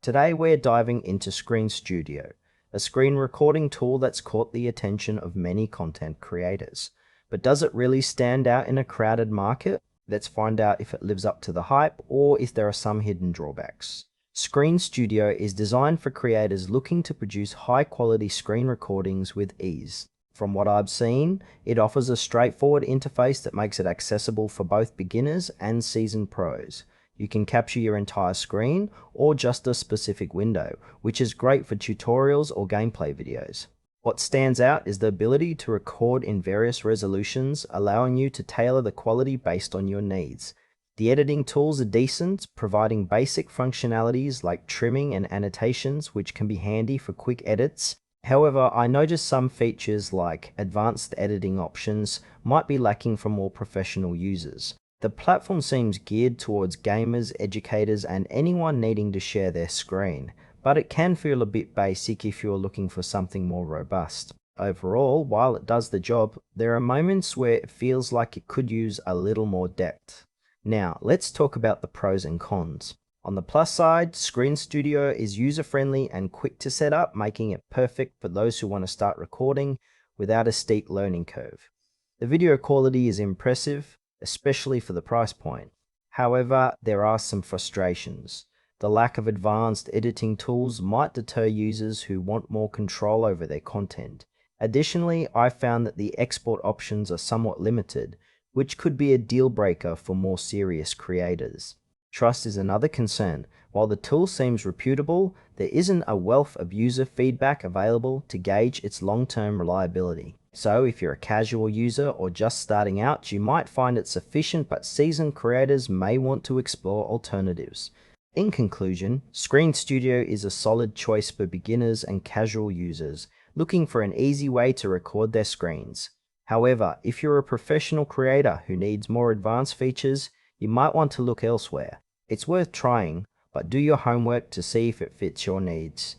Today we're diving into Screen Studio, a screen recording tool that's caught the attention of many content creators. But does it really stand out in a crowded market? Let's find out if it lives up to the hype or if there are some hidden drawbacks. Screen Studio is designed for creators looking to produce high-quality screen recordings with ease. From what I've seen, it offers a straightforward interface that makes it accessible for both beginners and seasoned pros. You can capture your entire screen or just a specific window, which is great for tutorials or gameplay videos. What stands out is the ability to record in various resolutions, allowing you to tailor the quality based on your needs. The editing tools are decent, providing basic functionalities like trimming and annotations, which can be handy for quick edits. However, I noticed some features like advanced editing options might be lacking for more professional users. The platform seems geared towards gamers, educators, and anyone needing to share their screen, but it can feel a bit basic if you're looking for something more robust. Overall, while it does the job, there are moments where it feels like it could use a little more depth. Now, let's talk about the pros and cons. On the plus side, Screen Studio is user-friendly and quick to set up, making it perfect for those who want to start recording without a steep learning curve. The video quality is impressive, especially for the price point. However, there are some frustrations. The lack of advanced editing tools might deter users who want more control over their content. Additionally, I found that the export options are somewhat limited, which could be a deal breaker for more serious creators. Trust is another concern. While the tool seems reputable, there isn't a wealth of user feedback available to gauge its long-term reliability. So if you're a casual user or just starting out, you might find it sufficient, but seasoned creators may want to explore alternatives. In conclusion, Screen Studio is a solid choice for beginners and casual users looking for an easy way to record their screens. However, if you're a professional creator who needs more advanced features, you might want to look elsewhere. It's worth trying, but do your homework to see if it fits your needs.